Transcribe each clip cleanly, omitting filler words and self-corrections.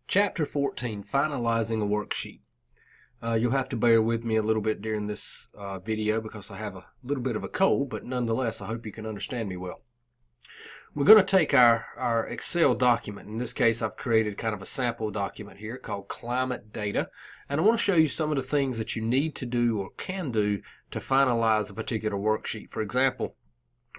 Chapter 14, Finalizing a Worksheet. You'll have to bear with me a little bit during this video because I have a little bit of a cold, but nonetheless I hope you can understand me well. We're going to take our Excel document. In this case I've created kind of a sample document here called Climate Data, and I want to show you some of the things that you need to do or can do to finalize a particular worksheet. For example,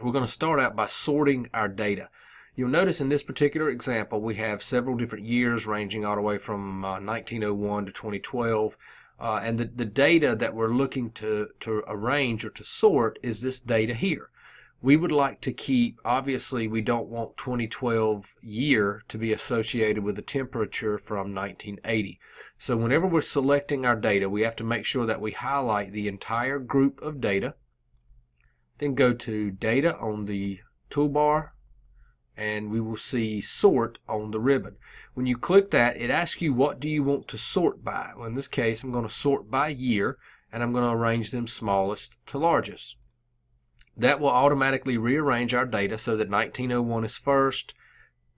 we're going to start out by sorting our data. You'll notice in this particular example we have several different years ranging all the way from 1901 to 2012, and the data that we're looking to arrange or to sort is this data here. We would like to keep, obviously we don't want 2012 year to be associated with the temperature from 1980. So whenever we're selecting our data, we have to make sure that we highlight the entire group of data, then go to Data on the toolbar, and we will see Sort on the ribbon. When you click that, it asks you what do you want to sort by. Well, in this case I'm going to sort by year, and I'm going to arrange them smallest to largest. That will automatically rearrange our data so that 1901 is first,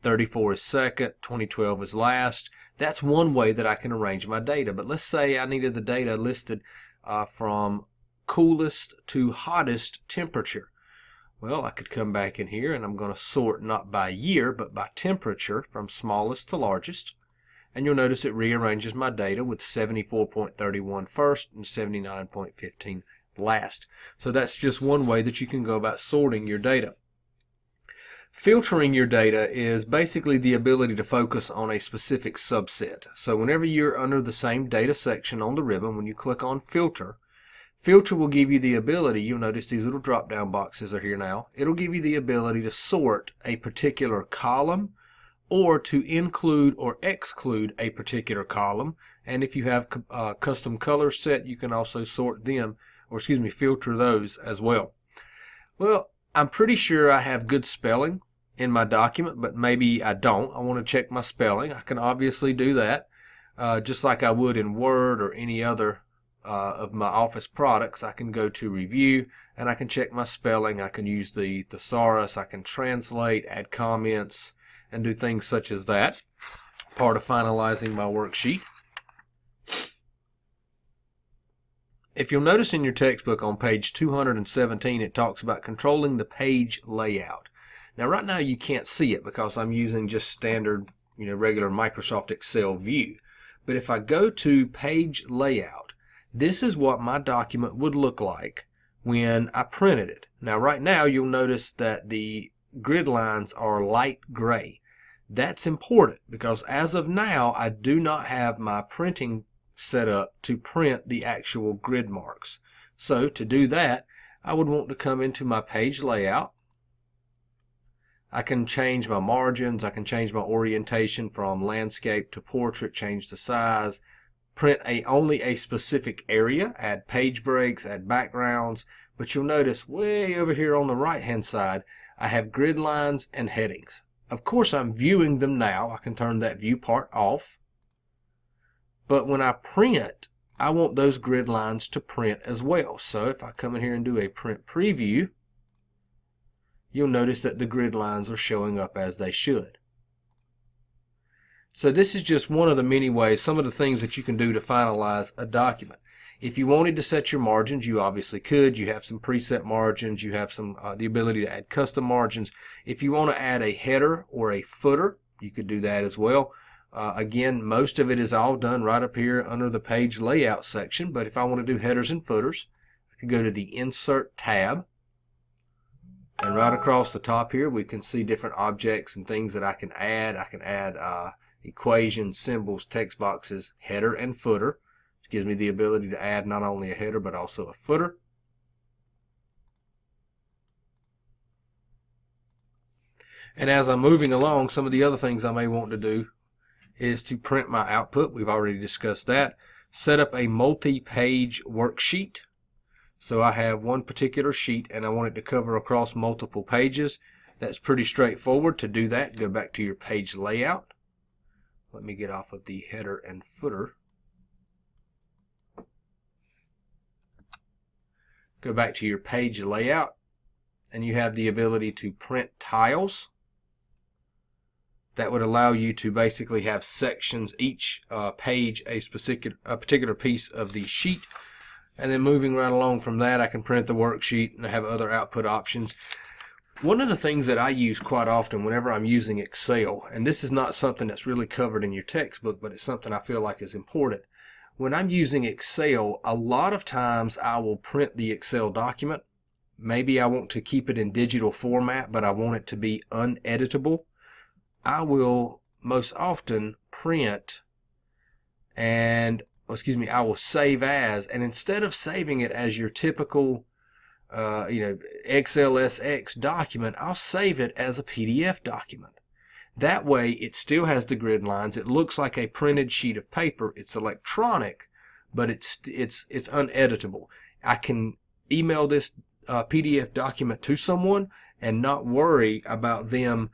34 is second, 2012 is last. That's one way that I can arrange my data. But let's say I needed the data listed from coolest to hottest temperature. Well, I could come back in here and I'm going to sort not by year but by temperature from smallest to largest, and you'll notice it rearranges my data with 74.31 first and 79.15 last. So that's just one way that you can go about sorting your data. Filtering your data is basically the ability to focus on a specific subset. So whenever you're under the same data section on the ribbon, when you click on Filter, Filter will give you the ability, you'll notice these little drop down boxes are here now, it'll give you the ability to sort a particular column or to include or exclude a particular column, and if you have custom colors set you can also sort them, or filter those as well. Well, I'm pretty sure I have good spelling in my document, but maybe I don't. I want to check my spelling. I can obviously do that just like I would in Word or any other of my Office products. I can go to Review and I can check my spelling. I can use the thesaurus. I can translate, add comments, and do things such as that. Part of finalizing my worksheet. If you'll notice in your textbook on page 217, it talks about controlling the page layout. Now right now you can't see it because I'm using just standard, regular Microsoft Excel view. But if I go to page layout, this is what my document would look like when I printed it. Now right now you'll notice that the grid lines are light gray. That's important because as of now I do not have my printing set up to print the actual grid marks. So to do that, I would want to come into my page layout. I can change my margins, I can change my orientation from landscape to portrait, change the size, print only a specific area, add page breaks, add backgrounds, but you'll notice way over here on the right hand side I have grid lines and headings. Of course I'm viewing them now. I can turn that view part off. But when I print, I want those grid lines to print as well. So if I come in here and do a print preview, you'll notice that the grid lines are showing up as they should. So this is just one of the many ways, some of the things that you can do to finalize a document. If you wanted to set your margins, you obviously could. You have some preset margins. You have some the ability to add custom margins. If you want to add a header or a footer, you could do that as well. Again, most of it is all done right up here under the page layout section, but if I want to do headers and footers, I can go to the Insert tab, and right across the top here we can see different objects and things that I can add. I can add equations, symbols, text boxes, header and footer, which gives me the ability to add not only a header but also a footer. And as I'm moving along, some of the other things I may want to do is to print my output. We've already discussed that. Set up a multi-page worksheet. So I have one particular sheet and I want it to cover across multiple pages. That's pretty straightforward. To do that, go back to your page layout. Let me get off of the header and footer. Go back to your page layout and you have the ability to print tiles. that would allow you to basically have sections, each page a particular piece of the sheet. And then moving right along from that, I can print the worksheet and I have other output options. One of the things that I use quite often whenever I'm using Excel, and this is not something that's really covered in your textbook, but it's something I feel like is important. When I'm using Excel, a lot of times I will print the Excel document. Maybe I want to keep it in digital format, but I want it to be uneditable. I will most often print and, I will save as, and instead of saving it as your typical XLSX document, I'll save it as a PDF document. That way it still has the grid lines. It looks like a printed sheet of paper. It's electronic, but it's uneditable. I can email this PDF document to someone and not worry about them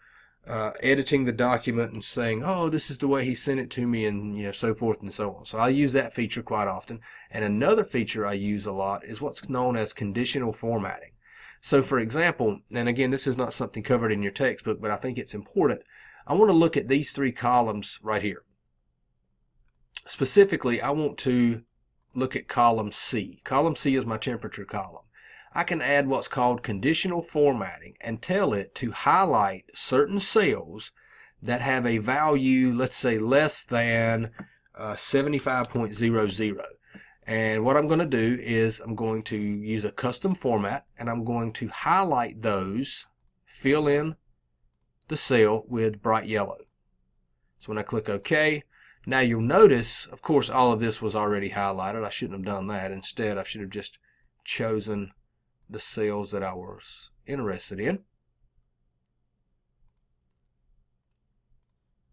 editing the document and saying, oh, this is the way he sent it to me, and so forth and so on. So I use that feature quite often. And another feature I use a lot is what's known as conditional formatting. So for example, and again, this is not something covered in your textbook, but I think it's important. I want to look at these three columns right here. Specifically, I want to look at column C. Column C is my temperature column. I can add what's called conditional formatting and tell it to highlight certain cells that have a value, let's say less than 75.00. And what I'm going to do is I'm going to use a custom format and I'm going to highlight those, fill in the cell with bright yellow. So when I click OK, now you'll notice, of course, all of this was already highlighted. I shouldn't have done that. Instead, I should have just chosen the cells that I was interested in.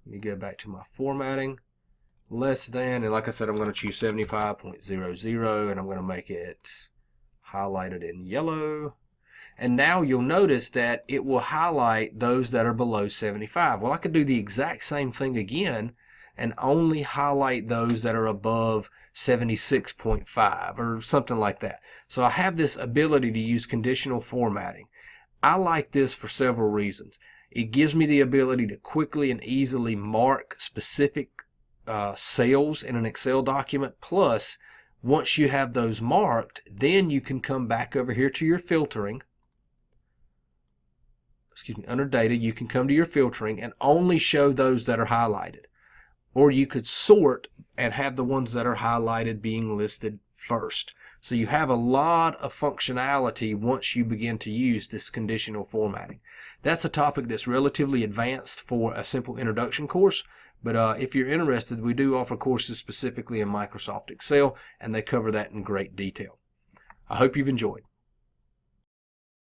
Let me go back to my formatting. Less than, and like I said, I'm going to choose 75.00 and I'm going to make it highlighted in yellow. And now you'll notice that it will highlight those that are below 75. Well, I could do the exact same thing again and only highlight those that are above 76.5 or something like that. So I have this ability to use conditional formatting. I like this for several reasons. It gives me the ability to quickly and easily mark specific cells in an Excel document. Plus, once you have those marked, then you can come back over here to your filtering. Under data, you can come to your filtering and only show those that are highlighted. Or you could sort and have the ones that are highlighted being listed first. So you have a lot of functionality once you begin to use this conditional formatting. That's a topic that's relatively advanced for a simple introduction course, but if you're interested, we do offer courses specifically in Microsoft Excel, and they cover that in great detail. I hope you've enjoyed.